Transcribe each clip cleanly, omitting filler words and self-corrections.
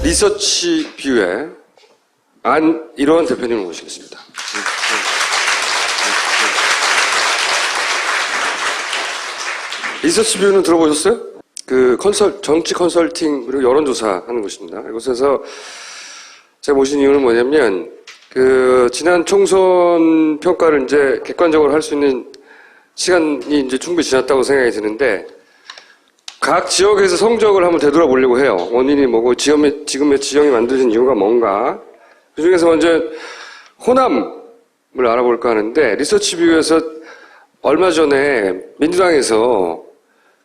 리서치 뷰의 안일원 대표님을 모시겠습니다. 리서치 뷰는 들어보셨어요? 그 정치 컨설팅 그리고 여론조사 하는 곳입니다. 이곳에서 제가 모신 이유는 뭐냐면 그 지난 총선 평가를 이제 객관적으로 할 수 있는 시간이 이제 충분히 지났다고 생각이 드는데 각 지역에서 성적을 한번 되돌아보려고 해요. 원인이 뭐고 지금의 지형이 만들어진 이유가 뭔가. 그 중에서 먼저 호남을 알아볼까 하는데 리서치뷰에서 얼마 전에 민주당에서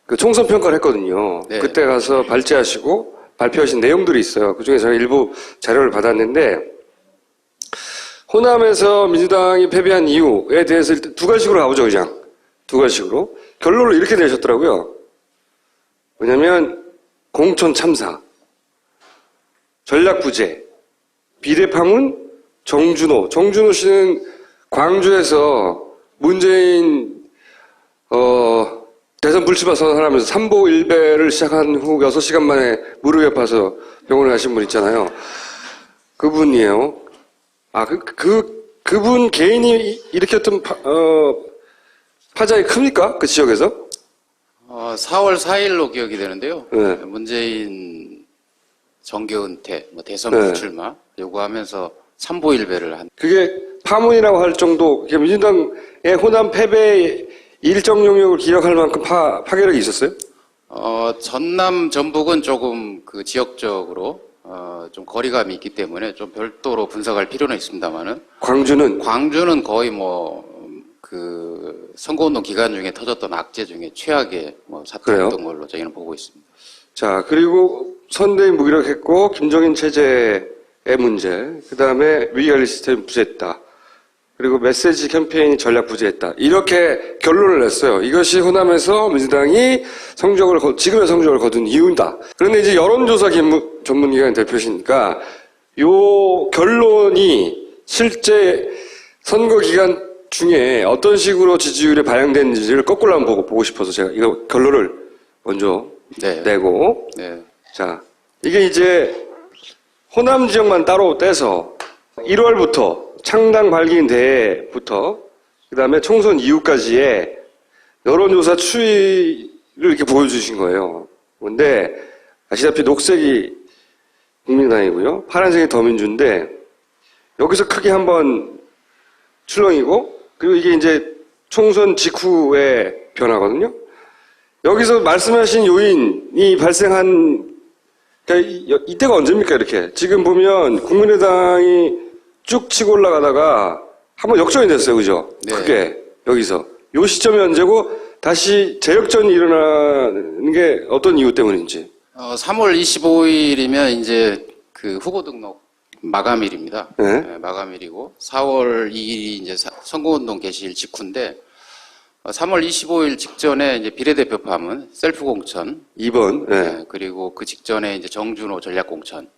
그 총선 평가를 했거든요. 네. 그때 가서 발제하시고 발표하신 내용들이 있어요. 그 중에 제가 일부 자료를 받았는데 호남에서 민주당이 패배한 이유에 대해서 일단 두 가지식으로 가보죠, 그냥. 두 가지식으로. 결론을 이렇게 내셨더라고요. 뭐냐면 공천 참사, 전략 부재, 비례 파문, 정준호 씨는 광주에서 문재인 대선 불출마 선언하면서 삼보일배를 시작한 후 6시간 만에 무릎이 아파서 병원에 가신 분 있잖아요. 그분이에요. 그분 개인이 일으켰던 파장이 큽니까? 그 지역에서? 4월 4일로 기억이 되는데요. 네. 문재인 정계 은퇴, 대선 불출마 요구하면서 삼보일배를 한. 그게 파문이라고 할 정도, 민주당의 호남 패배 일정 영역을 기억할 만큼 파괴력이 있었어요? 전남, 전북은 조금 그 지역적으로 좀 거리감이 있기 때문에 좀 별도로 분석할 필요는 있습니다만은. 광주는 거의 그 선거운동 기간 중에 터졌던 악재 중에 최악의 사태였던 걸로 저희는 보고 있습니다. 자, 그리고 선대위 무기력했고 김종인 체제의 문제, 그 다음에 위관리 시스템이 부재했다. 그리고 메시지 캠페인이 전략 부재했다. 이렇게 결론을 냈어요. 이것이 호남에서 민주당이 지금의 성적을 거둔 이유다. 그런데 이제 여론조사 전문기관 대표시니까 요 결론이 실제 선거 기간 중에 어떤 식으로 지지율에 반영됐는지를 거꾸로 한번 보고 싶어서 제가 이거 결론을 먼저 내고. 네. 자, 이게 이제 호남 지역만 따로 떼서 1월부터 창당 발기인 대회부터 그 다음에 총선 이후까지의 여론조사 추이를 이렇게 보여주신 거예요. 그런데 아시다시피 녹색이 국민당이고요. 파란색이 더민주인데 여기서 크게 한번 출렁이고 그리고 이게 이제 총선 직후의 변화거든요. 여기서 말씀하신 요인이 발생한 이때가 언제입니까? 이렇게 지금 보면 국민의당이 쭉 치고 올라가다가 한번 역전이 됐어요, 그죠? 네. 크게 여기서 요 시점이 언제고 다시 재역전이 일어나는 게 어떤 이유 때문인지. 3월 25일이면 이제 그 후보 등록 마감일입니다. 네. 네, 마감일이고 4월 2일이 이제 선거운동 개시일 직후인데 3월 25일 직전에 이제 비례대표 파문, 셀프 공천 2번. 네. 네, 그리고 그 직전에 이제 정준호 전략 공천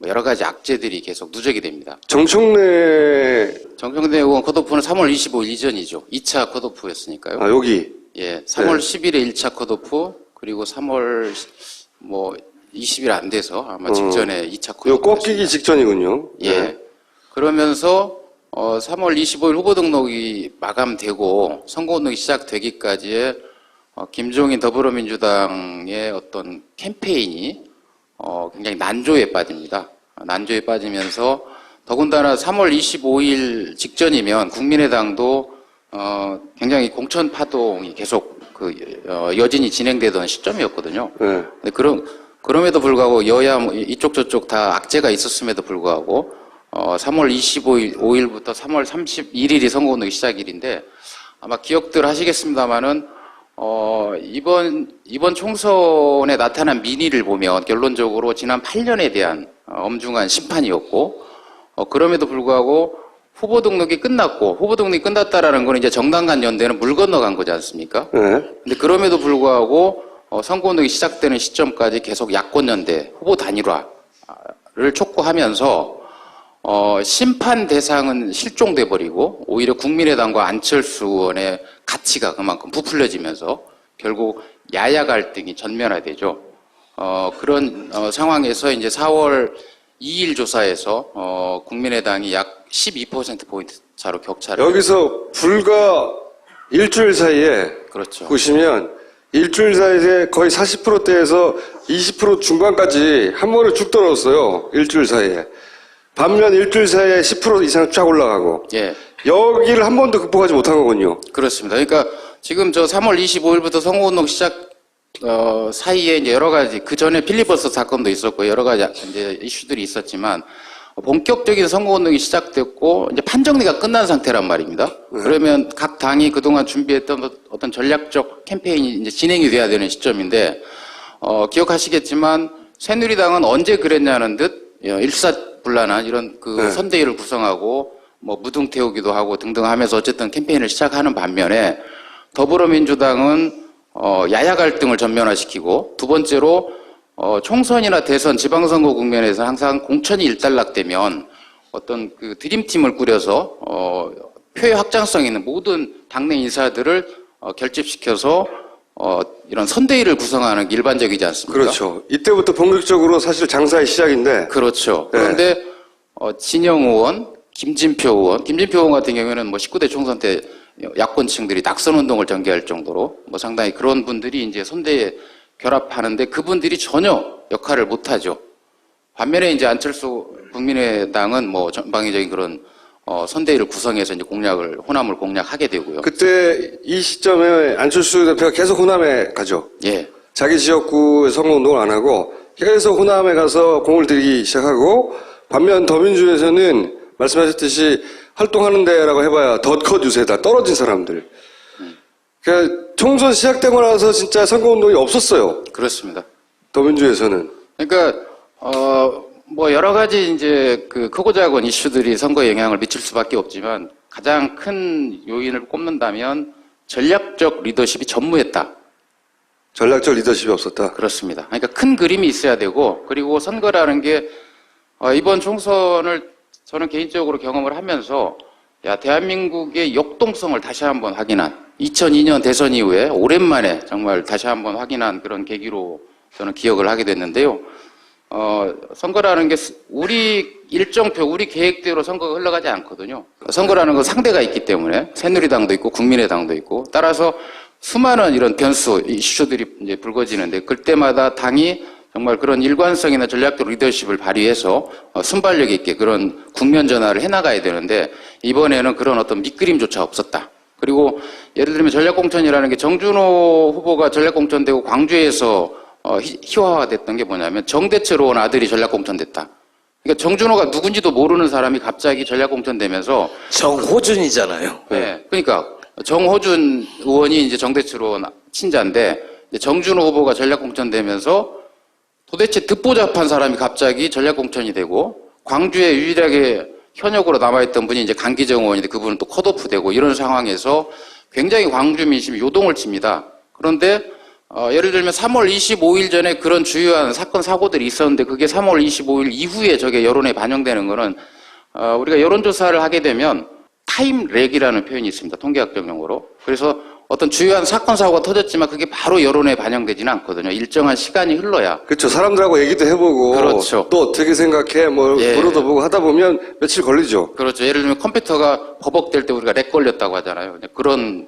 여러 가지 악재들이 계속 누적이 됩니다. 정청래 의원 컷오프는 3월 25일 이전이죠. 2차 컷오프였으니까요. 여기. 예, 3월 10일에 1차 컷오프 그리고 3월 20일 안 돼서 아마 직전에 2차 컷오프. 요 꺾이기 직전이군요. 예. 네. 그러면서 3월 25일 후보 등록이 마감되고 선거운동이 시작되기까지의 김종인 더불어민주당의 어떤 캠페인이 굉장히 난조에 빠집니다. 난조에 빠지면서 더군다나 3월 25일 직전이면 국민의당도 굉장히 공천 파동이 계속 여진이 진행되던 시점이었거든요. 네. 근데 그럼에도 불구하고 여야 이쪽 저쪽 다 악재가 있었음에도 불구하고 3월 25일부터 3월 31일이 선거운동의 시작일인데 아마 기억들 하시겠습니다만은 이번 총선에 나타난 민의를 보면 결론적으로 지난 8년에 대한 엄중한 심판이었고 그럼에도 불구하고 후보 등록이 끝났고 후보 등록이 끝났다라는 건 이제 정당 간 연대는 물 건너간 거지 않습니까? 네. 근데 그럼에도 불구하고 선거운동이 시작되는 시점까지 계속 야권 연대 후보 단일화를 촉구하면서 심판 대상은 실종돼 버리고 오히려 국민의당과 안철수 의원의 가치가 그만큼 부풀려지면서 결국 야야 갈등이 전면화되죠. 그런 상황에서 이제 4월 2일 조사에서 국민의당이 약 12%포인트 차로 격차를 여기서 불과 일주일 사이에 그렇죠. 보시면 일주일 사이에 거의 40%대에서 20% 중반까지 한 번에 쭉 떨어졌어요. 일주일 사이에. 반면 일주일 사이에 10% 이상 쫙 올라가고. 예. 여기를 한 번도 극복하지 못한 거군요. 그렇습니다. 그러니까 지금 저 3월 25일부터 선거운동 시작 사이에 이제 여러 가지 그 전에 필리버스터 사건도 있었고 여러 가지 이제 이슈들이 있었지만 본격적인 선거운동이 시작됐고 이제 판정리가 끝난 상태란 말입니다. 그러면 각 당이 그동안 준비했던 어떤 전략적 캠페인이 이제 진행이 돼야 되는 시점인데 기억하시겠지만 새누리당은 언제 그랬냐는 듯 일사불란한 이런 그 선대위를 구성하고 뭐 무등 태우기도 하고 등등 하면서 어쨌든 캠페인을 시작하는 반면에 더불어민주당은 야야 갈등을 전면화시키고 두 번째로 총선이나 대선, 지방선거 국면에서 항상 공천이 일단락되면 어떤 그 드림팀을 꾸려서 표의 확장성 있는 모든 당내 인사들을 결집시켜서 이런 선대위를 구성하는 게 일반적이지 않습니까? 그렇죠. 이때부터 본격적으로 사실 장사의 시작인데. 그렇죠. 네. 그런데 진영 의원, 김진표 의원 같은 경우에는 뭐 19대 총선 때 야권층들이 낙선 운동을 전개할 정도로 뭐 상당히 그런 분들이 이제 선대에 결합하는데 그분들이 전혀 역할을 못하죠. 반면에 이제 안철수 국민의당은 뭐 전방위적인 그런 선대위를 구성해서 이제 호남을 공략하게 되고요. 그때 이 시점에 안철수 대표가 계속 호남에 가죠. 예. 자기 지역구 선거운동을 안 하고 계속 호남에 가서 공을 들이기 시작하고 반면 더민주에서는 말씀하셨듯이 활동하는 데라고 해봐야 덧컷 유세다. 떨어진 사람들. 그러니까 총선 시작되고 나서 진짜 선거운동이 없었어요. 그렇습니다. 더민주에서는. 그러니까 뭐 여러 가지 이제 그 크고 작은 이슈들이 선거에 영향을 미칠 수밖에 없지만 가장 큰 요인을 꼽는다면 전략적 리더십이 전무했다. 전략적 리더십이 없었다. 그렇습니다. 그러니까 큰 그림이 있어야 되고 그리고 선거라는 게 이번 총선을 저는 개인적으로 경험을 하면서 대한민국의 역동성을 다시 한번 확인한 2002년 대선 이후에 오랜만에 정말 다시 한번 확인한 그런 계기로 저는 기억을 하게 됐는데요. 선거라는 게 우리 일정표, 우리 계획대로 선거가 흘러가지 않거든요. 선거라는 건 상대가 있기 때문에 새누리당도 있고 국민의당도 있고 따라서 수많은 이런 변수, 이슈들이 이제 불거지는데 그때마다 당이 정말 그런 일관성이나 전략적 리더십을 발휘해서 순발력 있게 그런 국면 전환을 해나가야 되는데 이번에는 그런 어떤 밑그림조차 없었다. 그리고 예를 들면 전략공천이라는 게 정준호 후보가 전략공천되고 광주에서 희화화가 됐던 게 뭐냐면 정대철 의원 아들이 전략공천됐다. 그러니까 정준호가 누군지도 모르는 사람이 갑자기 전략공천되면서 정호준이잖아요. 네. 그러니까 정호준 의원이 이제 정대철 의원 친자인데 정준호 후보가 전략공천되면서 도대체 듣보잡한 사람이 갑자기 전략공천이 되고 광주에 유일하게 현역으로 남아있던 분이 이제 강기정 의원인데 그분은 또 컷오프 되고 이런 상황에서 굉장히 광주 민심이 요동을 칩니다. 그런데 예를 들면 3월 25일 전에 그런 주요한 사건 사고들이 있었는데 그게 3월 25일 이후에 저게 여론에 반영되는 거는 우리가 여론조사를 하게 되면 타임렉이라는 표현이 있습니다. 통계학적 용어로. 그래서 어떤 주요한 사건 사고가 터졌지만 그게 바로 여론에 반영되지는 않거든요. 일정한 시간이 흘러야. 그렇죠. 사람들하고 얘기도 해보고 그렇죠. 또 어떻게 생각해 뭐 물어보고 하다 보면 며칠 걸리죠. 그렇죠. 예를 들면 컴퓨터가 버벅될 때 우리가 렉 걸렸다고 하잖아요. 그런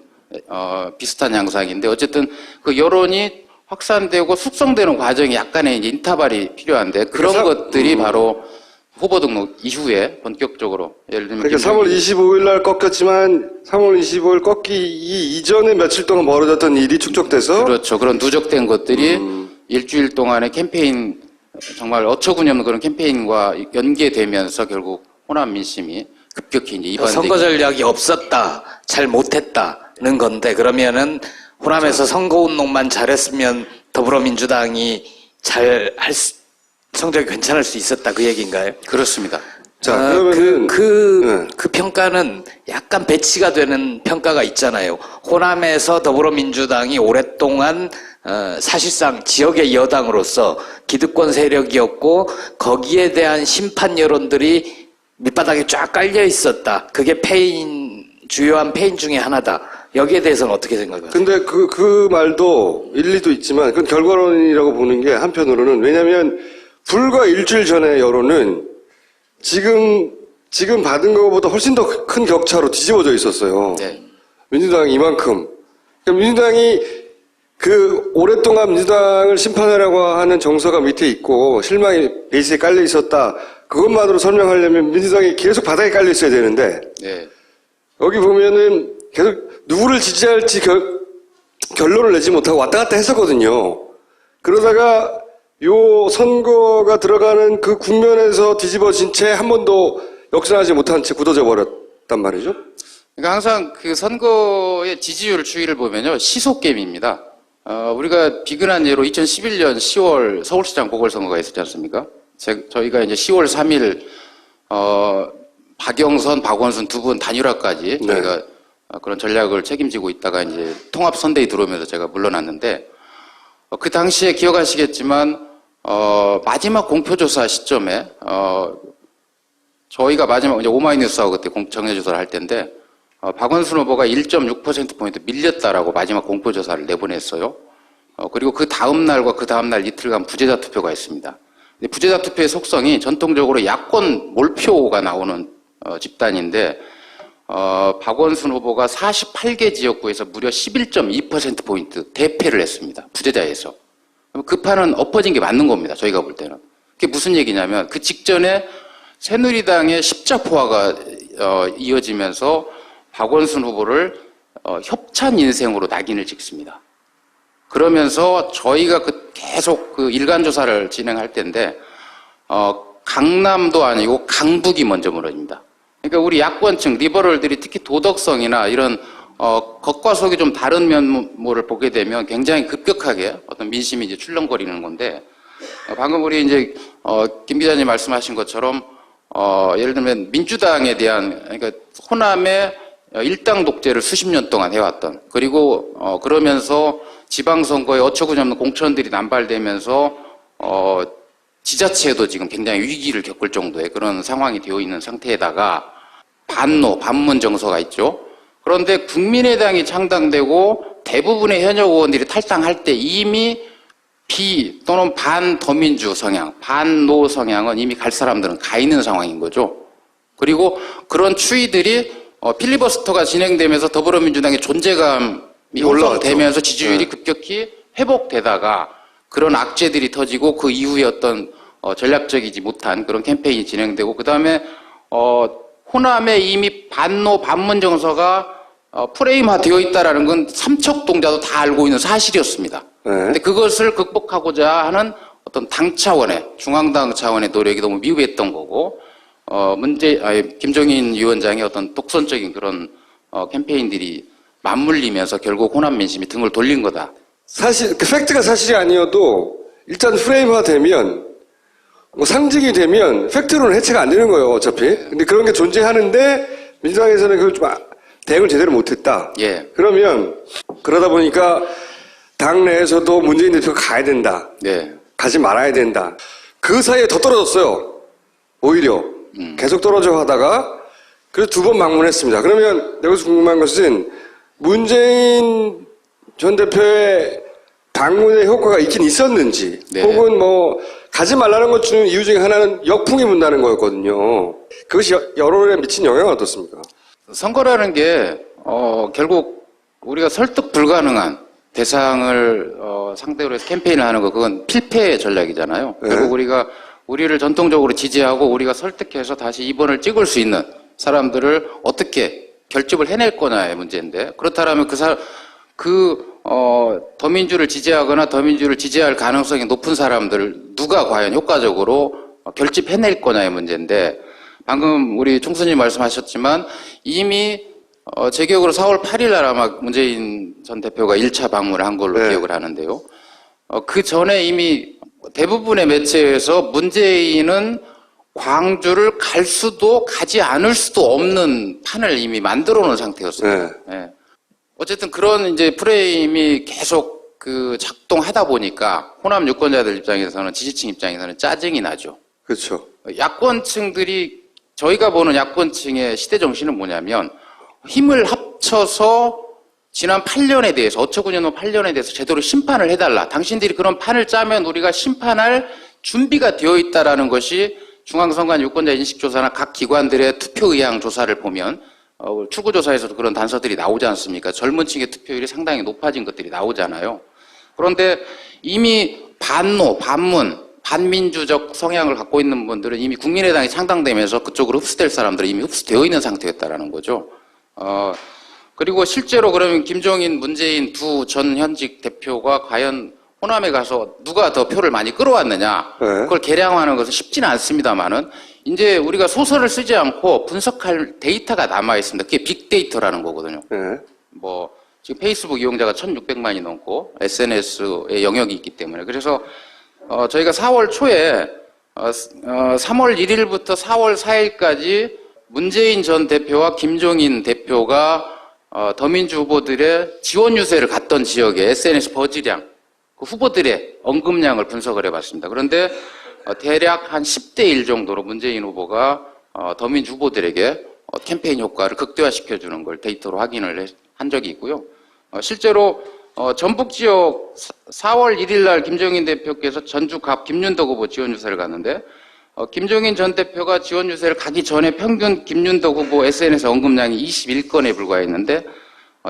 비슷한 양상인데 어쨌든 그 여론이 확산되고 숙성되는 과정이 약간의 이제 인터벌이 필요한데 그런 것들이 바로 후보 등록 이후에 본격적으로 예를 들면 그러니까 3월 25일 날 꺾였지만 3월 25일 꺾기 이전에 며칠 동안 벌어졌던 일이 축적돼서 그렇죠. 그런 누적된 것들이 일주일 동안의 캠페인 정말 어처구니없는 그런 캠페인과 연계되면서 결국 호남 민심이 급격히 이제 이반되기. 선거 전략이 없었다, 잘 못했다는 건데 그러면은 호남에서 선거운동만 잘했으면 더불어민주당이 성적이 괜찮을 수 있었다 그 얘기인가요? 그렇습니다. 자, 그러면은 그 평가는 약간 배치가 되는 평가가 있잖아요. 호남에서 더불어민주당이 오랫동안 사실상 지역의 여당으로서 기득권 세력이었고 거기에 대한 심판 여론들이 밑바닥에 쫙 깔려 있었다. 그게 주요한 패인 중에 하나다. 여기에 대해서는 어떻게 생각하세요? 근데 그 말도 일리도 있지만 그건 결과론이라고 보는 게 한편으로는 왜냐면 불과 일주일 전에 여론은 지금 받은 것보다 훨씬 더 큰 격차로 뒤집어져 있었어요. 네. 민주당이 이만큼. 그러니까 민주당이 오랫동안 민주당을 심판하라고 하는 정서가 밑에 있고 실망이 베이스에 깔려 있었다. 그것만으로 설명하려면 민주당이 계속 바닥에 깔려 있어야 되는데 네. 여기 보면은 계속 누구를 지지할지 결론을 내지 못하고 왔다 갔다 했었거든요. 그러다가 요 선거가 들어가는 그 국면에서 뒤집어진 채 한 번도 역전하지 못한 채 굳어져 버렸단 말이죠. 그러니까 항상 그 선거의 지지율 추이를 보면요. 시소게임입니다. 우리가 비근한 예로 2011년 10월 서울시장 보궐선거가 있었지 않습니까? 저희가 이제 10월 3일, 박영선, 박원순 두 분 단일화까지 네. 저희가 그런 전략을 책임지고 있다가 이제 통합선대위 들어오면서 제가 물러났는데, 그 당시에 기억하시겠지만, 마지막 공표조사 시점에, 저희가 마지막 이제 오마이뉴스하고 그때 정례조사를 할 때인데, 박원순 후보가 1.6%포인트 밀렸다라고 마지막 공표조사를 내보냈어요. 그리고 그 다음날과 그 다음날 이틀간 부재자 투표가 있습니다. 근데 부재자 투표의 속성이 전통적으로 야권 몰표가 나오는 집단인데, 박원순 후보가 48개 지역구에서 무려 11.2%포인트 대패를 했습니다. 부재자에서. 그 판은 엎어진 게 맞는 겁니다. 저희가 볼 때는. 그게 무슨 얘기냐면 그 직전에 새누리당의 십자포화가 이어지면서 박원순 후보를 협찬 인생으로 낙인을 찍습니다. 그러면서 저희가 계속 그 일간 조사를 진행할 때인데 강남도 아니고 강북이 먼저 무너집니다. 그러니까 우리 야권층 리버럴들이 특히 도덕성이나 이런 겉과 속이 좀 다른 면모를 보게 되면 굉장히 급격하게 어떤 민심이 이제 출렁거리는 건데 방금 우리 이제 김 기자님 말씀하신 것처럼 예를 들면 민주당에 대한 그러니까 호남의 일당 독재를 수십 년 동안 해왔던 그리고 그러면서 지방선거에 어처구니없는 공천들이 남발되면서 지자체에도 지금 굉장히 위기를 겪을 정도의 그런 상황이 되어 있는 상태에다가 반문 정서가 있죠. 그런데 국민의당이 창당되고 대부분의 현역 의원들이 탈당할 때 이미 또는 반더민주 성향, 반노 성향은 이미 갈 사람들은 가 있는 상황인 거죠. 그리고 그런 추이들이 필리버스터가 진행되면서 더불어민주당의 존재감이 형성되면서 지지율이 급격히 회복되다가 그런 악재들이 터지고 그 이후에 어떤 전략적이지 못한 그런 캠페인이 진행되고 그 다음에 호남에 이미 반노 반문 정서가 프레임화되어 있다라는 건 삼척동자도 다 알고 있는 사실이었습니다. 근데 그것을 극복하고자 하는 어떤 당 차원의 중앙당 차원의 노력이 너무 미흡했던 거고 김종인 위원장의 어떤 독선적인 그런 캠페인들이 맞물리면서 결국 호남 민심이 등을 돌린 거다. 사실 그 팩트가 사실이 아니어도 일단 프레임화되면 뭐 상징이 되면 팩트로는 해체가 안 되는 거예요, 어차피. 근데 그런 게 존재하는데 민주당에서는 그걸 좀 대응을 제대로 못했다. 예. 그러면 그러다 보니까 당내에서도 문재인 대표가 가야 된다. 네. 가지 말아야 된다. 그 사이에 더 떨어졌어요. 오히려 계속 떨어져 하다가 그래서 두 번 방문했습니다. 그러면 여기서 궁금한 것은 문재인 전 대표의 방문의 효과가 있긴 있었는지 네. 혹은 뭐 가지 말라는 것 중 이유 중에 하나는 역풍이 분다는 거였거든요. 그것이 여론에 미친 영향은 어떻습니까? 선거라는 게 결국 우리가 설득 불가능한 대상을 상대로 해서 캠페인을 하는 거 그건 필패의 전략이잖아요. 네. 결국 우리를 전통적으로 지지하고 우리가 설득해서 다시 2번을 찍을 수 있는 사람들을 어떻게 결집을 해낼 거냐의 문제인데 그렇다면 더민주를 지지하거나 더민주를 지지할 가능성이 높은 사람들을 누가 과연 효과적으로 결집해낼 거냐의 문제인데 방금 우리 총수님 말씀하셨지만 이미 제 기억으로 4월 8일 날 아마 문재인 전 대표가 1차 방문을 한 걸로 네. 기억을 하는데요. 그 전에 이미 대부분의 매체에서 문재인은 광주를 갈 수도 가지 않을 수도 없는 판을 이미 만들어 놓은 상태였어요. 네. 네. 어쨌든 그런 이제 프레임이 계속 작동하다 보니까 호남 유권자들 입장에서는 지지층 입장에서는 짜증이 나죠. 그렇죠. 야권층들이 저희가 보는 야권층의 시대 정신은 뭐냐면 힘을 합쳐서 지난 8년에 대해서, 어처구니없는 8년에 대해서 제대로 심판을 해달라. 당신들이 그런 판을 짜면 우리가 심판할 준비가 되어 있다라는 것이 중앙선관 유권자 인식조사나 각 기관들의 투표 의향 조사를 보면 출구조사에서도 그런 단서들이 나오지 않습니까? 젊은 층의 투표율이 상당히 높아진 것들이 나오잖아요. 그런데 이미 반노, 반문, 반민주적 성향을 갖고 있는 분들은 이미 국민의당이 창당되면서 그쪽으로 흡수될 사람들은 이미 흡수되어 있는 상태였다라는 거죠. 그리고 실제로 그러면 김종인, 문재인 두 전 현직 대표가 과연 호남에 가서 누가 더 표를 많이 끌어왔느냐, 네. 그걸 계량하는 것은 쉽지는 않습니다만은 이제 우리가 소설을 쓰지 않고 분석할 데이터가 남아 있습니다. 그게 빅데이터라는 거거든요. 네. 뭐 지금 페이스북 이용자가 1,600만이 넘고 SNS의 영역이 있기 때문에, 그래서 저희가 4월 초에 3월 1일부터 4월 4일까지 문재인 전 대표와 김종인 대표가 더민주 후보들의 지원 유세를 갔던 지역의 SNS 버즈량, 그 후보들의 언급량을 분석을 해봤습니다. 그런데 대략 한 10대 1 정도로 문재인 후보가 더민주 후보들에게 캠페인 효과를 극대화시켜주는 걸 데이터로 확인을 한 적이 있고요. 실제로 전북 지역 4월 1일 날 김종인 대표께서 전주 갑 김윤덕 후보 지원 유세를 갔는데 김종인 전 대표가 지원 유세를 가기 전에 평균 김윤덕 후보 SNS 언급량이 21건에 불과했는데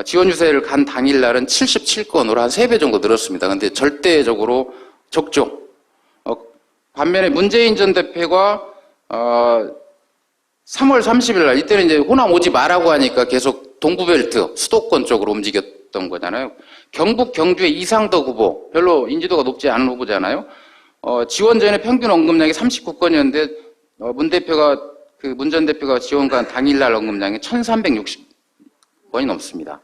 지원 유세를 간 당일 날은 77건으로 한 3배 정도 늘었습니다. 근데 절대적으로 적죠. 반면에 문재인 전 대표가 3월 30일 날, 이때는 이제 호남 오지 마라고 하니까 계속 동부벨트, 수도권 쪽으로 움직였던 거잖아요. 경북 경주의 이상덕 후보, 별로 인지도가 높지 않은 후보잖아요. 지원 전에 평균 언급량이 39건이었는데 문 전 대표가 지원 간 당일날 언급량이 1,360건이 넘습니다.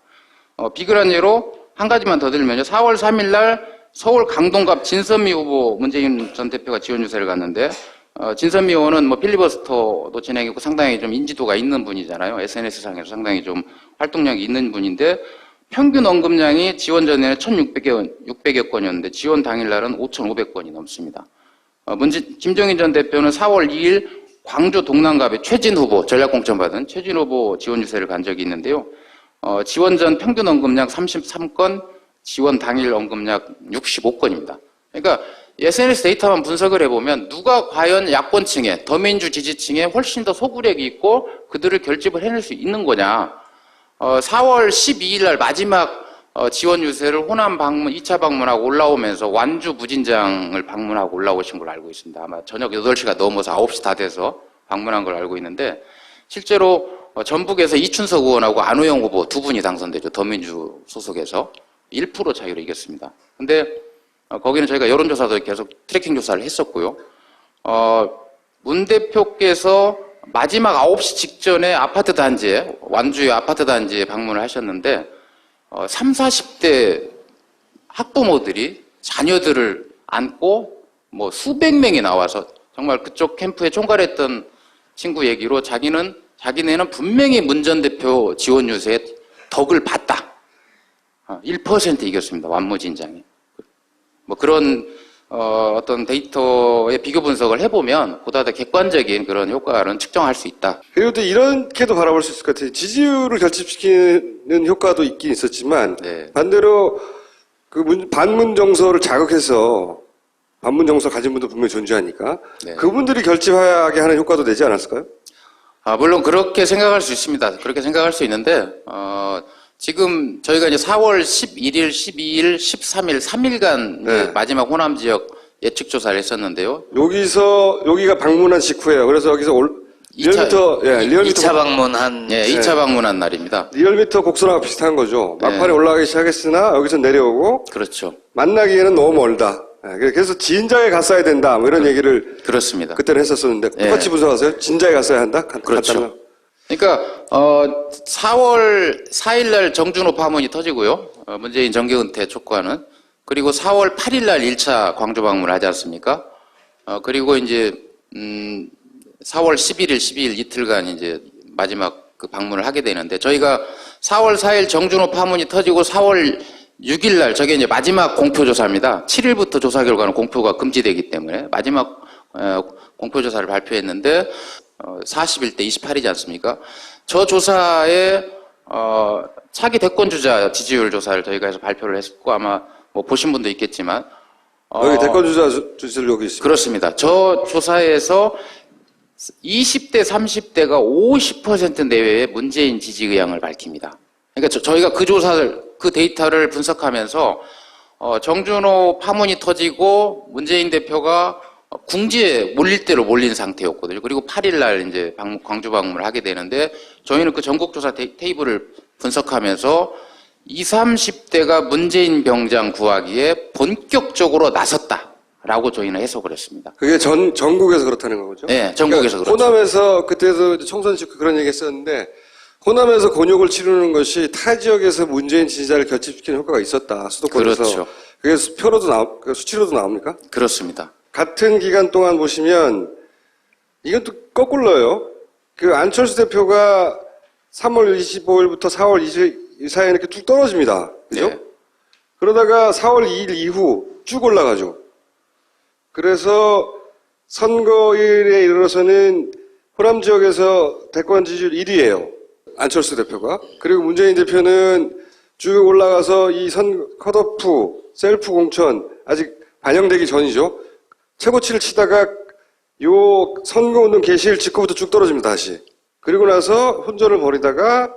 비근한 예로 한 가지만 더 들면요. 4월 3일 날 서울 강동갑 진선미 후보 문재인 전 대표가 지원 유세를 갔는데 진선미 의원은 뭐 필리버스터도 진행했고 상당히 좀 인지도가 있는 분이잖아요. SNS상에서 상당히 좀 활동량이 있는 분인데 평균 언급량이 지원 전에는 1,600여 건이었는데 지원 당일날은 5,500건이 넘습니다. 김종인 전 대표는 4월 2일 광주 동남갑의 최진 후보, 전략공천 받은 최진 후보 지원 유세를 간 적이 있는데요. 지원 전 평균 언급량 33건, 지원 당일 언급량 65건입니다. 그러니까 SNS 데이터만 분석을 해보면 누가 과연 야권층에, 더민주 지지층에 훨씬 더 소구력이 있고 그들을 결집을 해낼 수 있는 거냐. 4월 12일 날 마지막 지원 유세를 호남 방문, 2차 방문하고 올라오면서 완주 무진장을 방문하고 올라오신 걸로 알고 있습니다. 아마 저녁 8시가 넘어서 9시 다 돼서 방문한 걸 알고 있는데 실제로 전북에서 이춘석 의원하고 안호영 후보 두 분이 당선되죠. 더민주 소속에서 1% 차이로 이겼습니다. 근데 거기는 저희가 여론조사도 계속 트래킹 조사를 했었고요. 문 대표께서 마지막 9시 직전에 아파트 단지에, 완주의 아파트 단지에 방문을 하셨는데 30, 40대 학부모들이 자녀들을 안고 뭐 수백 명이 나와서 정말 그쪽 캠프에 총괄했던 친구 얘기로 자기네는 분명히 문 전 대표 지원 유세에 덕을 봤다. 1% 이겼습니다. 완무진장에. 뭐 그런 어떤 데이터의 비교 분석을 해보면 보다 더 객관적인 그런 효과는 측정할 수 있다. 그리고 또 이렇게도 바라볼 수 있을 것 같아요. 지지율을 결집시키는 효과도 있긴 있었지만 네. 반대로 그 반문 정서를 자극해서 반문 정서 가진 분도 분명히 존재하니까 네. 그분들이 결집하게 하는 효과도 되지 않았을까요? 물론 그렇게 생각할 수 있습니다. 그렇게 생각할 수 있는데 지금 저희가 이제 4월 11일, 12일, 13일, 3일간 네. 마지막 호남 지역 예측 조사를 했었는데요. 여기가 방문한 직후예요. 그래서 여기서 리얼미터 2차 방문한. 예, 2차 방문한 날입니다. 리얼미터 곡선하고 비슷한 거죠. 막판에 올라가기 시작했으나 여기서 내려오고 그렇죠. 만나기에는 너무 멀다. 그래서 진작에 갔어야 된다. 뭐 이런 얘기를 그렇습니다. 그때는 했었었는데 똑같이 분석하세요? 진작에 갔어야 한다? 그렇죠. 그러니까 4월 4일 날 정준호 파문이 터지고요. 문재인 정계 은퇴 촉구하는. 그리고 4월 8일 날 1차 광주 방문을 하지 않습니까? 그리고 이제 4월 11일, 12일 이틀간 이제 마지막 그 방문을 하게 되는데 저희가 4월 4일 정준호 파문이 터지고 4월 6일 날 저게 이제 마지막 공표 조사입니다. 7일부터 조사 결과는 공표가 금지되기 때문에 마지막 공표 조사를 발표했는데 41대 28이지 않습니까? 저 조사에 차기 대권주자 지지율 조사를 저희가 해서 발표를 했고 아마 뭐 보신 분도 있겠지만 여기 대권주자 주실 여기 있습니다. 그렇습니다. 저 조사에서 20대, 30대가 50% 내외의 문재인 지지 의향을 밝힙니다. 그러니까 저희가 그 데이터를 분석하면서 정준호 파문이 터지고 문재인 대표가 궁지에 몰릴 대로 몰린 상태였거든요. 그리고 8일 날 이제 광주 방문을 하게 되는데 저희는 그 전국조사 테이블을 분석하면서 20, 30대가 문재인 병장 구하기에 본격적으로 나섰다라고 저희는 해석을 했습니다. 그게 전국에서 그렇다는 거죠? 네, 전국에서 그러니까 그렇죠. 호남에서 그때도 총선 직후 그런 얘기 했었는데 호남에서 곤욕을 치르는 것이 타 지역에서 문재인 지지자를 결집시키는 효과가 있었다. 수도권에서. 그렇죠. 그게 수치로도 나옵니까? 그렇습니다. 같은 기간 동안 보시면 이건 또 거꾸로요. 그 안철수 대표가 3월 25일부터 4월 20일 사이에 이렇게 뚝 떨어집니다. 그죠? 네. 그러다가 4월 2일 이후 쭉 올라가죠. 그래서 선거일에 이르러서는 호남 지역에서 대권 지지율 1위예요. 안철수 대표가. 그리고 문재인 대표는 쭉 올라가서 이 컷오프, 셀프 공천 아직 반영되기 전이죠. 최고치를 치다가 요 선거운동 개시일 직후부터 쭉 떨어집니다, 다시. 그리고 나서 혼전을 벌이다가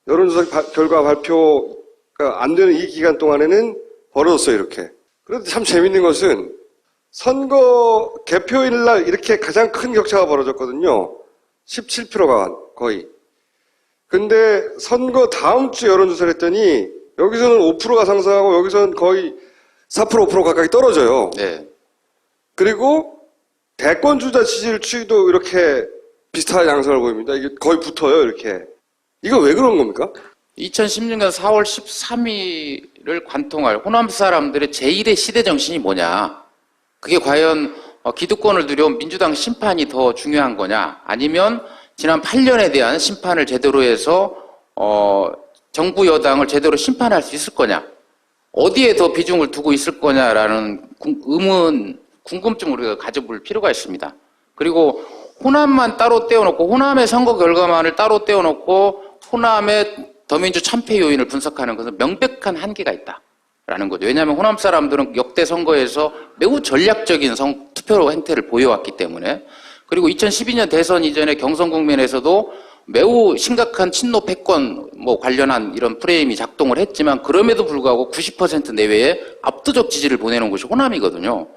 여론조사 결과 발표가 안 되는 이 기간 동안에는 벌어졌어요, 이렇게. 그런데 참 재밌는 것은 선거 개표일 날 이렇게 가장 큰 격차가 벌어졌거든요. 17%가 거의. 근데 선거 다음 주 여론조사를 했더니 여기서는 5%가 상승하고 여기서는 거의 4%, 5% 가까이 떨어져요. 네. 그리고 대권 주자 지지율 추이도 이렇게 비슷한 양상을 보입니다. 이게 거의 붙어요, 이렇게. 이거 왜 그런 겁니까? 2016년 4월 13일을 관통할 호남 사람들의 제1의 시대 정신이 뭐냐? 그게 과연 기득권을 누려온 민주당 심판이 더 중요한 거냐? 아니면 지난 8년에 대한 심판을 제대로 해서 정부 여당을 제대로 심판할 수 있을 거냐? 어디에 더 비중을 두고 있을 거냐라는 궁금증을 우리가 가져볼 필요가 있습니다. 그리고 호남만 따로 떼어놓고 호남의 선거 결과만을 따로 떼어놓고 호남의 더민주 참패 요인을 분석하는 것은 명백한 한계가 있다라는 거죠. 왜냐하면 호남 사람들은 역대 선거에서 매우 전략적인 투표 행태를 보여왔기 때문에 그리고 2012년 대선 이전에 경선 국면에서도 매우 심각한 친노 패권 관련한 이런 프레임이 작동을 했지만 그럼에도 불구하고 90% 내외의 압도적 지지를 보내는 곳이 호남이거든요.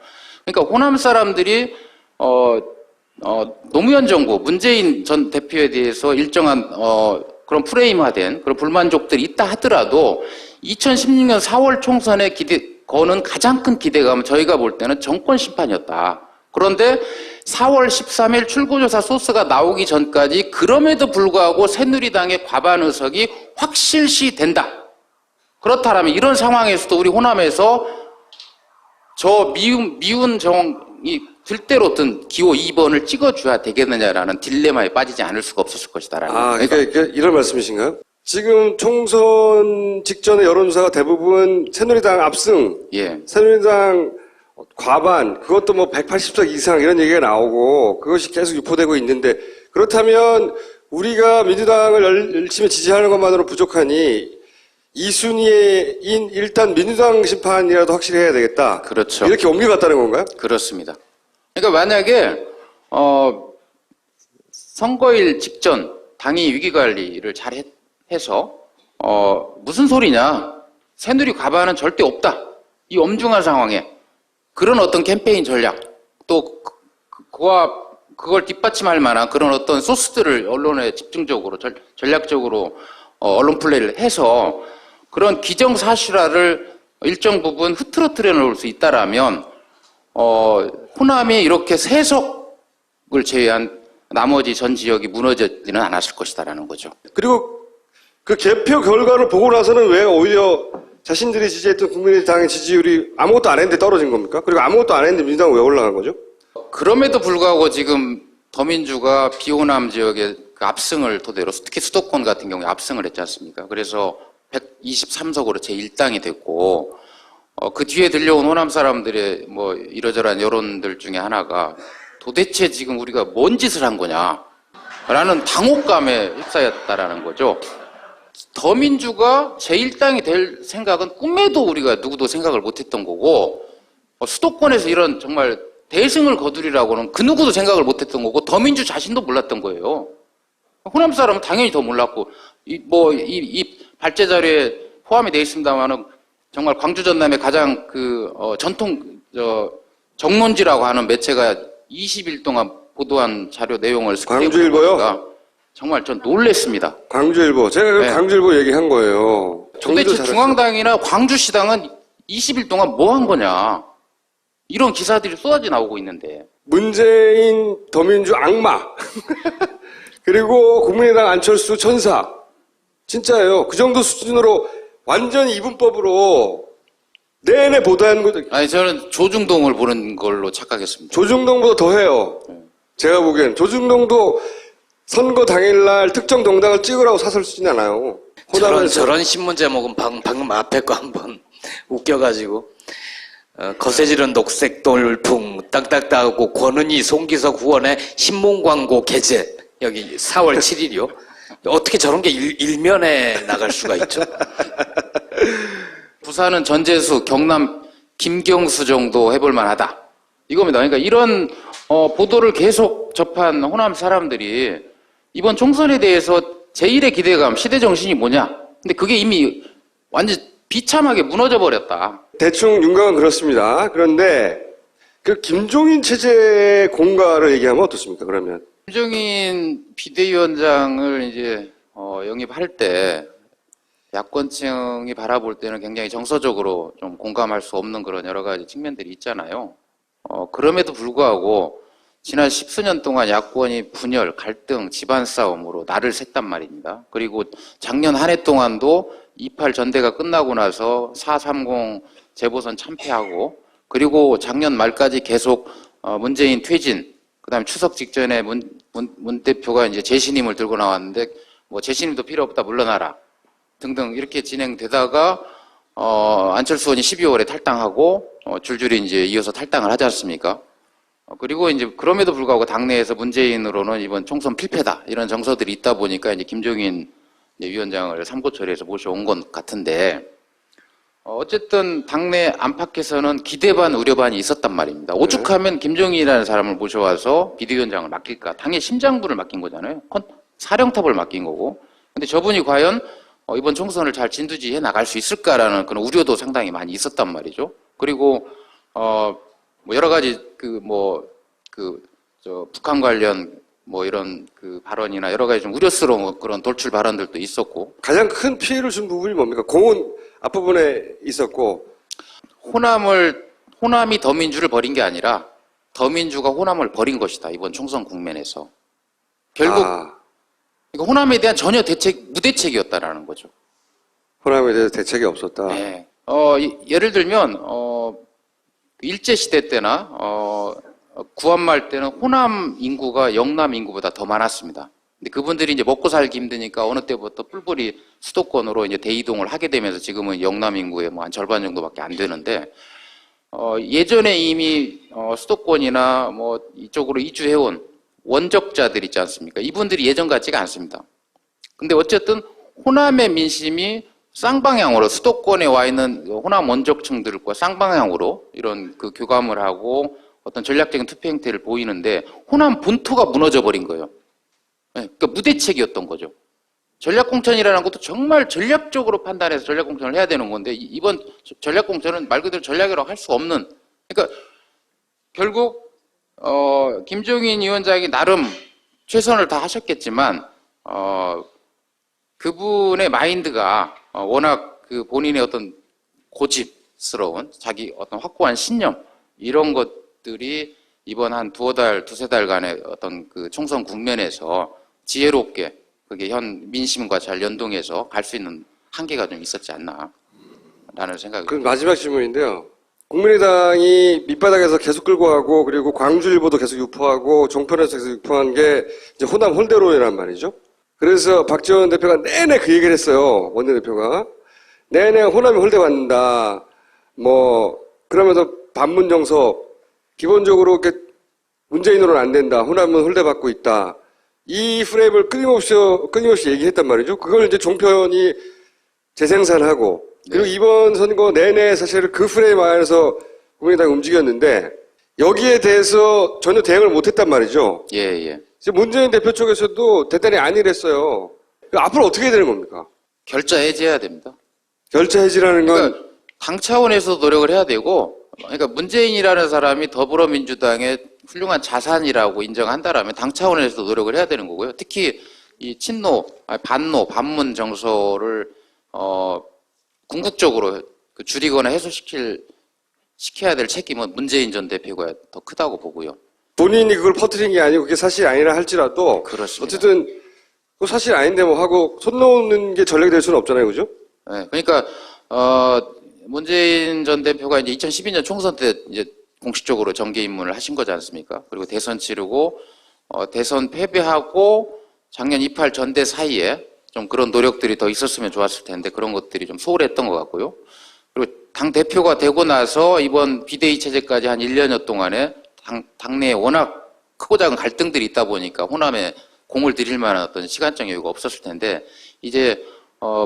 그러니까 호남 사람들이 노무현 정부 문재인 전 대표에 대해서 일정한 그런 프레임화된 그런 불만족들이 있다 하더라도 2016년 4월 총선에 거는 가장 큰 기대감은 저희가 볼 때는 정권 심판이었다. 그런데 4월 13일 출구조사 소스가 나오기 전까지 그럼에도 불구하고 새누리당의 과반 의석이 확실시 된다. 그렇다면 이런 상황에서도 우리 호남에서 저 미운 정이 들대로 든 기호 2번을 찍어줘야 되겠느냐라는 딜레마에 빠지지 않을 수가 없었을 것이다라는. 그러니까 이런 말씀이신가요? 지금 총선 직전의 여론조사가 대부분 새누리당 압승, 예. 새누리당 과반, 그것도 180석 이상 이런 얘기가 나오고 그것이 계속 유포되고 있는데 그렇다면 우리가 민주당을 열심히 지지하는 것만으로 부족하니 2순위인 일단 민주당 심판이라도 확실히 해야 되겠다. 그렇죠. 이렇게 옮겨갔다는 건가요? 그렇습니다. 그러니까 만약에 선거일 직전 당이 위기관리를 잘 해서 무슨 소리냐, 새누리 과반은 절대 없다, 이 엄중한 상황에 그런 어떤 캠페인 전략 또 그걸 뒷받침할 만한 그런 어떤 소스들을 언론에 집중적으로 전략적으로 언론 플레이를 해서 그런 기정사실화를 일정 부분 흐트러뜨려 놓을 수 있다라면 호남이 이렇게 세석을 제외한 나머지 전 지역이 무너지지는 않았을 것이다라는 거죠. 그리고 그 개표 결과를 보고 나서는 왜 오히려 자신들이 지지했던 국민의당의 지지율이 아무것도 안 했는데 떨어진 겁니까? 그리고 아무것도 안 했는데 민주당은 왜 올라간 거죠? 그럼에도 불구하고 지금 더민주가 비호남 지역의 그 압승을 토대로 특히 수도권 같은 경우에 압승을 했지 않습니까? 그래서 123석으로 제1당이 됐고 그 뒤에 들려온 호남 사람들의 이러저러한 여론들 중에 하나가 도대체 지금 우리가 뭔 짓을 한 거냐 라는 당혹감에 휩싸였다라는 거죠. 더민주가 제1당이 될 생각은 꿈에도 우리가 누구도 생각을 못했던 거고, 수도권에서 이런 정말 대승을 거두리라고는 그 누구도 생각을 못했던 거고, 더민주 자신도 몰랐던 거예요. 호남 사람은 당연히 더 몰랐고, 이 발제 자료에 포함이 되어 있습니다만은 정말 광주 전남의 가장 정론지라고 하는 매체가 20일 동안 보도한 자료 내용을 광주일보요? 정말 전 놀랬습니다. 광주일보. 제가 네. 광주일보 얘기한 거예요. 도대체 중앙당이나 광주시당은 20일 동안 뭐 한 거냐. 이런 기사들이 쏟아져 나오고 있는데. 문재인 더민주 악마. 그리고 국민의당 안철수 천사. 진짜예요. 그 정도 수준으로 완전히 이분법으로 내내 보도하는 거죠. 아니, 저는 조중동을 보는 걸로 착각했습니다. 조중동보다 더 해요. 제가 보기엔 조중동도 선거 당일날 특정 정당을 찍으라고 사설 쓰진 않아요. 저런 신문 제목은 방금 앞에 거 한번 웃겨가지고 거세지른 녹색 돌풍 딱딱딱하고 권은희 송기석 후원의 신문 광고 게재 여기 4월 7일이요. 어떻게 저런 게 일면에 나갈 수가 있죠? 부산은 전재수, 경남 김경수 정도 해볼 만하다. 이겁니다. 그러니까 이런 보도를 계속 접한 호남 사람들이 이번 총선에 대해서 제1의 기대감, 시대 정신이 뭐냐? 근데 그게 이미 완전 비참하게 무너져 버렸다. 대충 윤곽은 그렇습니다. 그런데 그 김종인 체제 공과를 얘기하면 어떻습니까? 그러면 김종인 비대위원장을 이제 영입할 때 야권층이 바라볼 때는 굉장히 정서적으로 좀 공감할 수 없는 그런 여러 가지 측면들이 있잖아요. 그럼에도 불구하고 지난 10수년 동안 야권이 분열, 갈등, 집안 싸움으로 날을 샜단 말입니다. 그리고 작년 한 해 동안도 28 전대가 끝나고 나서 430 재보선 참패하고, 그리고 작년 말까지 계속 문재인 퇴진, 그다음에 추석 직전에 문 대표가 이제 재신임을 들고 나왔는데 뭐 재신임도 필요 없다 물러나라 등등 이렇게 진행되다가 안철수 의원이 12월에 탈당하고 줄줄이 이제 이어서 탈당을 하지 않습니까? 그리고 이제 그럼에도 불구하고 당내에서 문재인으로는 이번 총선 필패다 이런 정서들이 있다 보니까 이제 김종인 위원장을 삼고처리해서 모셔온 것 같은데, 어쨌든 당내 안팎에서는 기대 반 우려 반이 있었단 말입니다. 오죽하면 김종인이라는 사람을 모셔와서 비대위원장을 맡길까? 당의 심장부를 맡긴 거잖아요. 사령탑을 맡긴 거고. 근데 저분이 과연 이번 총선을 잘 진두지해 나갈 수 있을까라는 그런 우려도 상당히 많이 있었단 말이죠. 그리고 뭐 여러 가지 북한 관련 뭐 이런 그 발언이나 여러 가지 좀 우려스러운 그런 돌출 발언들도 있었고. 가장 큰 피해를 준 부분이 뭡니까? 공은 앞부분에 있었고, 호남이 더민주를 버린 게 아니라 더민주가 호남을 버린 것이다. 이번 총선 국면에서. 결국 호남에 대한 전혀 무대책이었다라는 거죠. 호남에 대해서 대책이 없었다. 네. 예를 들면 일제 시대 때나 구한말 때는 호남 인구가 영남 인구보다 더 많았습니다. 근데 그분들이 이제 먹고 살기 힘드니까 어느 때부터 뿔뿔이 수도권으로 이제 대이동을 하게 되면서 지금은 영남 인구의 뭐 한 절반 정도밖에 안 되는데, 예전에 이미 수도권이나 뭐 이쪽으로 이주해온 원적자들 있지 않습니까? 이분들이 예전 같지가 않습니다. 근데 어쨌든 호남의 민심이 쌍방향으로 수도권에 와 있는 호남 원적층들과 쌍방향으로 이런 그 교감을 하고 어떤 전략적인 투표 행태를 보이는데 호남 본토가 무너져 버린 거예요. 네, 그러니까 무대책이었던 거죠. 전략공천이라는 것도 정말 전략적으로 판단해서 전략공천을 해야 되는 건데 이번 전략공천은 말 그대로 전략이라고 할 수 없는, 그러니까 결국 김종인 위원장이 나름 최선을 다 하셨겠지만 그분의 마인드가 워낙 그 본인의 어떤 고집스러운 자기 어떤 확고한 신념 이런 것들이 이번 한 두세 달간의 어떤 그 총선 국면에서 지혜롭게 그게 현 민심과 잘 연동해서 갈 수 있는 한계가 좀 있었지 않나 라는 생각이 그 마지막 질문인데요. 국민의당이 밑바닥에서 계속 끌고 가고, 그리고 광주일보도 계속 유포하고, 종편에서 계속 유포한 게 이제 호남 홀대론이란 말이죠. 그래서 박지원 대표가 내내 그 얘기를 했어요. 원내대표가. 내내 호남이 홀대받는다. 뭐, 그러면서 반문정서, 기본적으로 이렇게 문재인으로는 안 된다. 호남은 홀대받고 있다. 이 프레임을 끊임없이 얘기했단 말이죠. 그걸 이제 종편이 재생산하고, 그리고 이번 선거 내내 사실 그 프레임 안에서 국민의당이 움직였는데, 여기에 대해서 전혀 대응을 못했단 말이죠. 예, 예. 이제 문재인 대표 쪽에서도 대단히 안일했어요. 앞으로 어떻게 해야 되는 겁니까? 결자 해제해야 됩니다. 결자 해지라는 건 그러니까 당 차원에서 노력을 해야 되고, 그러니까 문재인이라는 사람이 더불어민주당의 훌륭한 자산이라고 인정한다라면 당 차원에서 노력을 해야 되는 거고요. 특히 이 친노, 반노, 반문 정서를 궁극적으로 줄이거나 시켜야 될 책임은 문재인 전 대표가 더 크다고 보고요. 본인이 그걸 퍼뜨린 게 아니고 그게 사실이 아니라 할지라도 그렇습니다. 어쨌든 그 사실 아닌데 뭐 하고 손 놓는 게 전략이 될 수는 없잖아요, 그죠? 네, 그러니까 문재인 전 대표가 이제 2012년 총선 때 이제 공식적으로 정계 입문을 하신 거지 않습니까? 그리고 대선 치르고 대선 패배하고 작년 28 전대 사이에 좀 그런 노력들이 더 있었으면 좋았을 텐데 그런 것들이 좀 소홀했던 것 같고요. 그리고 당 대표가 되고 나서 이번 비대위 체제까지 한 1년여 동안에 당내에 워낙 크고 작은 갈등들이 있다 보니까 호남에 공을 들일 만한 어떤 시간적 여유가 없었을 텐데 이제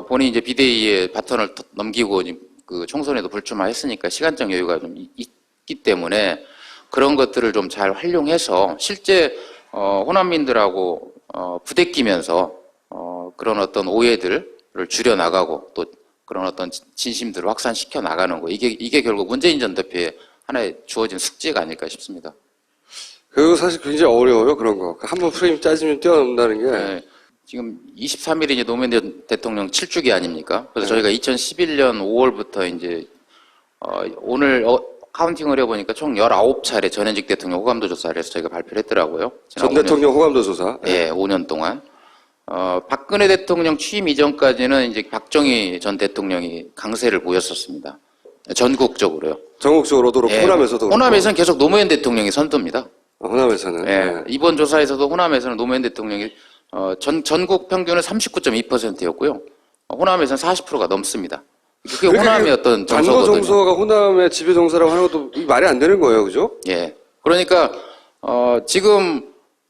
본인이 이제 비대위에 바톤을 넘기고 그 총선에도 불출마했으니까 시간적 여유가 좀 있기 때문에 그런 것들을 좀 잘 활용해서 실제 호남민들하고 부대끼면서 그런 어떤 오해들을 줄여 나가고 또 그런 어떤 진심들을 확산시켜 나가는 거 이게 결국 문재인 전 대표의 하나의 주어진 숙제가 아닐까 싶습니다. 그거 사실 굉장히 어려워요, 그런 거. 한번 프레임 짜지면 뛰어넘는다는 게. 네. 지금 23일이 이제 노무현 대통령 7주기 아닙니까? 그래서 저희가 2011년 5월부터 이제 오늘 카운팅을 해보니까 총 19차례 전현직 대통령 호감도 조사를 해서 저희가 발표를 했더라고요. 전 대통령 호감도 조사. 예, 5년 동안. 박근혜 대통령 취임 이전까지는 이제 박정희 전 대통령이 강세를 보였었습니다. 전국적으로요. 전국적으로도 그렇고, 예, 호남에서도 그렇고. 호남에서는 계속 노무현 대통령이 선두입니다. 호남에서는. 예, 예. 이번 조사에서도 호남에서는 노무현 대통령이 전국 평균은 39.2%였고요. 호남에서는 40%가 넘습니다. 그게 호남의 어떤 반도 정서거든요. 정서가 호남의 지배 정서라고 하는 것도 말이 안 되는 거예요, 그죠? 예. 그러니까 지금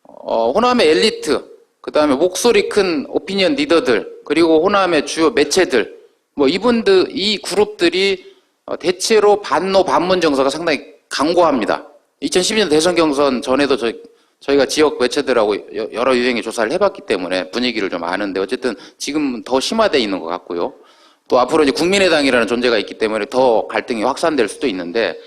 호남의 엘리트, 그 다음에 목소리 큰 오피니언 리더들, 그리고 호남의 주요 매체들, 뭐 이 그룹들이 대체로 반노 반문 정서가 상당히 강고합니다. 2012년 대선 경선 전에도 저희가 지역 매체들하고 여러 유형의 조사를 해봤기 때문에 분위기를 좀 아는데 어쨌든 지금 더 심화되어 있는 것 같고요. 또 앞으로 이제 국민의당이라는 존재가 있기 때문에 더 갈등이 확산될 수도 있는데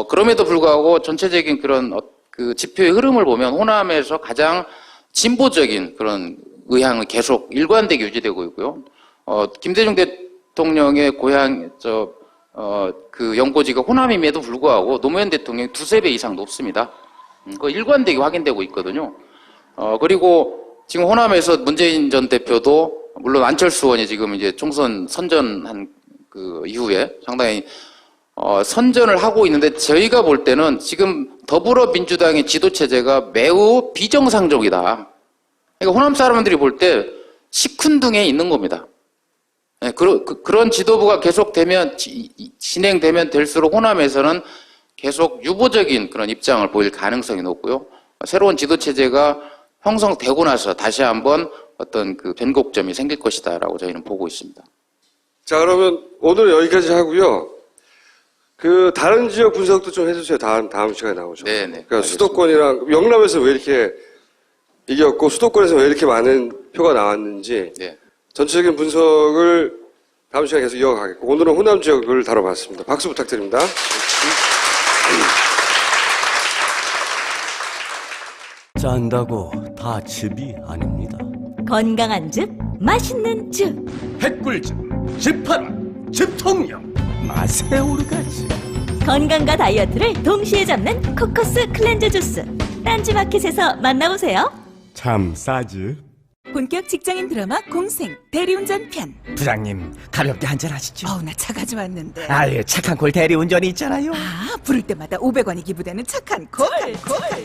그럼에도 불구하고 전체적인 그런 그 지표의 흐름을 보면 호남에서 가장 진보적인 그런 의향은 계속 일관되게 유지되고 있고요. 김대중 대통령의 고향 그 연고지가 호남임에도 불구하고 노무현 대통령이 2~3배 이상 높습니다. 그 일관되게 확인되고 있거든요. 그리고 지금 호남에서 문재인 전 대표도 물론 안철수 의원이 지금 이제 총선 선전한 그 이후에 상당히 선전을 하고 있는데 저희가 볼 때는 지금 더불어민주당의 지도체제가 매우 비정상적이다. 그러니까 호남 사람들이 볼 때 시큰둥에 있는 겁니다. 네, 그런 지도부가 계속되면 진행되면 될수록 호남에서는 계속 유보적인 그런 입장을 보일 가능성이 높고요. 새로운 지도체제가 형성되고 나서 다시 한번 어떤 그 변곡점이 생길 것이다라고 저희는 보고 있습니다. 자, 그러면 오늘 여기까지 하고요. 그 다른 지역 분석도 좀 해주세요. 다음 시간에 나오죠. 네네. 그러니까 수도권이랑 영남에서 왜 이렇게 이겼고 수도권에서 왜 이렇게 많은 표가 나왔는지 네. 전체적인 분석을 다음 시간에 계속 이어가겠고 오늘은 호남 지역을 다뤄봤습니다. 박수 부탁드립니다. 짠다고 다 즙이 아닙니다. 건강한 즙, 맛있는 즙. 핵꿀즙, 즙파랑, 즙통령, 맛의 오르가즘. 건강과 다이어트를 동시에 잡는 코코스 클렌저 주스. 딴지마켓에서 만나보세요. 참 싸지. 본격 직장인 드라마 공생 대리운전 편. 부장님 가볍게 한잔 하시죠. 어우, 나 차 가져왔는데. 아예 착한 콜 대리운전이 있잖아요. 아, 부를 때마다 500원이 기부되는 착한 콜.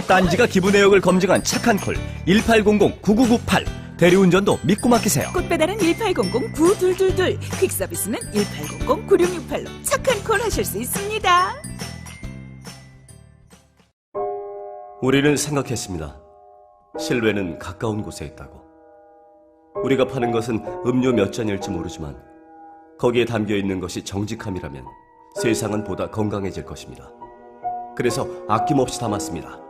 딴지가 기부 내역을 검증한 착한 콜 1800-9998. 대리운전도 믿고 맡기세요. 꽃배달은 1800-9222. 퀵서비스는 1800-9668로 착한 콜 하실 수 있습니다. 우리는 생각했습니다. 실외는 가까운 곳에 있다고. 우리가 파는 것은 음료 몇 잔일지 모르지만 거기에 담겨 있는 것이 정직함이라면 세상은 보다 건강해질 것입니다. 그래서 아낌없이 담았습니다.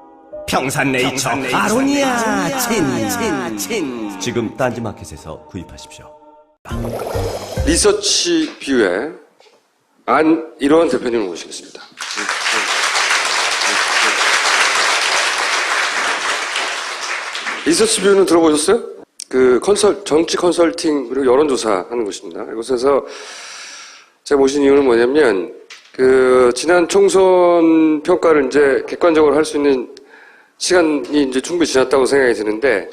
평산네이처 아로니아 친. 지금 딴지마켓에서 구입하십시오. 리서치 뷰의 안일원 대표님을 모시겠습니다. 리서치 뷰는 들어보셨어요? 그 정치 컨설팅 그리고 여론조사 하는 곳입니다. 이곳에서 제가 모신 이유는 뭐냐면 그 지난 총선 평가를 이제 객관적으로 할 수 있는 시간이 이제 충분히 지났다고 생각이 드는데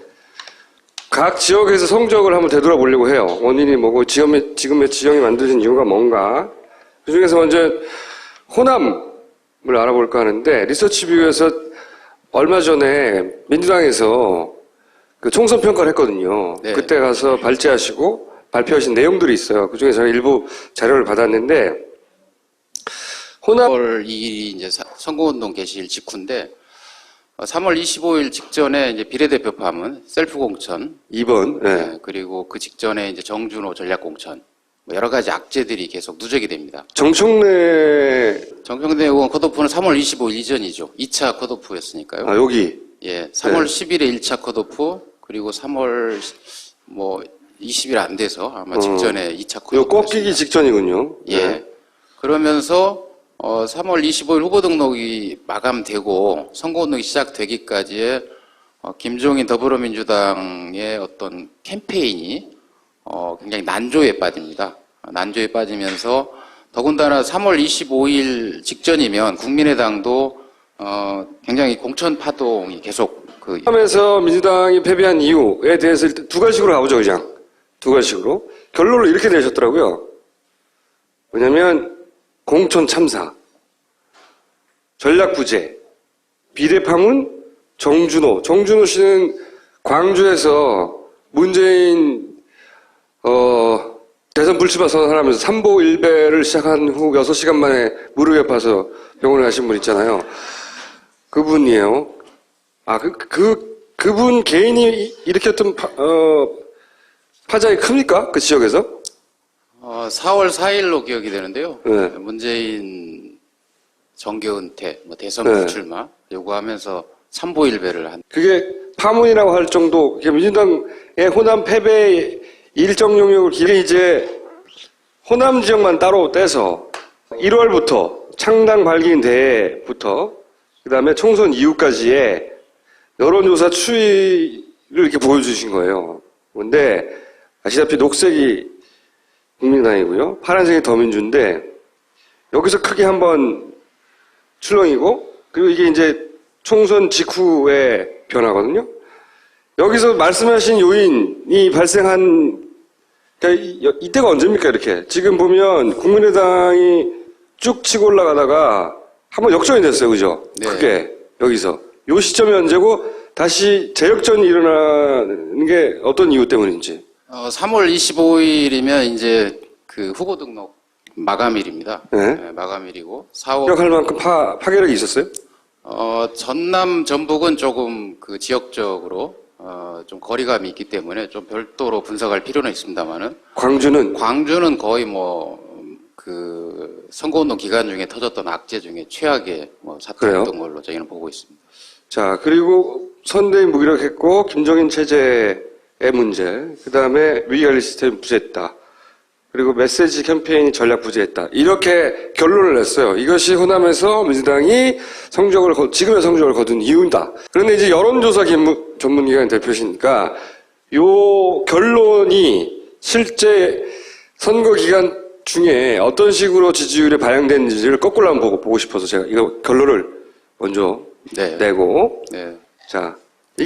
각 지역에서 성적을 한번 되돌아보려고 해요. 원인이 뭐고 지금의 지형이 만들어진 이유가 뭔가. 그 중에서 먼저 호남을 알아볼까 하는데 리서치뷰에서 얼마 전에 민주당에서 그 총선 평가를 했거든요. 네. 그때 가서 발제하시고 발표하신 내용들이 있어요. 그 중에 제가 일부 자료를 받았는데 호남 3월 2일이 이제 선거운동 개시일 직후인데 3월 25일 직전에 이제 비례대표 파문, 셀프 공천, 2번, 네, 그리고 그 직전에 이제 정준호 전략 공천, 뭐 여러 가지 악재들이 계속 누적이 됩니다. 정청래 의원 컷오프는 3월 25일 이전이죠. 2차 컷오프였으니까요. 아 여기 예, 3월 네. 10일에 1차 컷오프, 그리고 3월 뭐 20일 안 돼서 아마 직전에 2차 컷오프. 요 꺾이기 직전이군요. 예. 네. 그러면서 3월 25일 후보 등록이 마감되고 선거운동이 시작되기까지의 김종인 더불어민주당의 어떤 캠페인이 굉장히 난조에 빠집니다. 난조에 빠지면서 더군다나 3월 25일 직전이면 국민의당도 굉장히 공천 파동이 계속 하면서 민주당이 패배한 이유에 대해서 일단 두 가지식으로 가보죠, 그냥. 두 가지식으로. 결론을 이렇게 내셨더라고요. 뭐냐면 공천 참사, 전략 부재, 비례 파문, 정준호 씨는 광주에서 문재인 대선 불출마 선언하면서 삼보 일배를 시작한 후 6시간 만에 무릎이 아파서 병원에 가신 분 있잖아요. 그분이에요. 아, 그분 개인이 일으켰던 파장이 큽니까? 그 지역에서? 4월 4일로 기억이 되는데요. 네. 문재인 정계 은퇴, 뭐 대선 네. 불출마 요구하면서 삼보일배를 한. 그게 파문이라고 할 정도, 민주당의 호남 패배 일정 용역을 길게 이제 호남 지역만 따로 떼서 1월부터 창당 발기인 대회부터 그 다음에 총선 이후까지의 여론조사 추이를 이렇게 보여주신 거예요. 근데 아시다시피 녹색이 국민당이고요. 파란색이 더민주인데 여기서 크게 한번 출렁이고 그리고 이게 이제 총선 직후의 변화거든요. 여기서 말씀하신 요인이 발생한 그러니까 이때가 언제입니까? 이렇게 지금 보면 국민의당이 쭉 치고 올라가다가 한번 역전이 됐어요, 그죠? 네. 크게 여기서 요 시점이 언제고 다시 재역전이 일어나는 게 어떤 이유 때문인지. 3월 25일이면 이제 그 후보 등록 마감일입니다. 네. 네, 마감일이고 4월 기억할 만큼 파괴력이 있었어요? 전남 전북은 조금 그 지역적으로 좀 거리감이 있기 때문에 좀 별도로 분석할 필요는 있습니다만은 광주는 거의 뭐 그 선거운동 기간 중에 터졌던 악재 중에 최악의 뭐 사태였던 걸로 저희는 보고 있습니다. 자, 그리고 선대위 무기력했고 김정인 체제의 문제, 그 다음에 위기관리 시스템이 부재했다. 그리고 메시지 캠페인이 전략 부재했다. 이렇게 결론을 냈어요. 이것이 호남에서 민주당이 지금의 성적을 거둔 이유다. 그런데 이제 여론조사 전문기관 대표시니까 요 결론이 실제 선거 기간 중에 어떤 식으로 지지율이 반영됐는지를 거꾸로 한번 보고 싶어서 제가 이거 결론을 먼저 네. 내고 네. 자,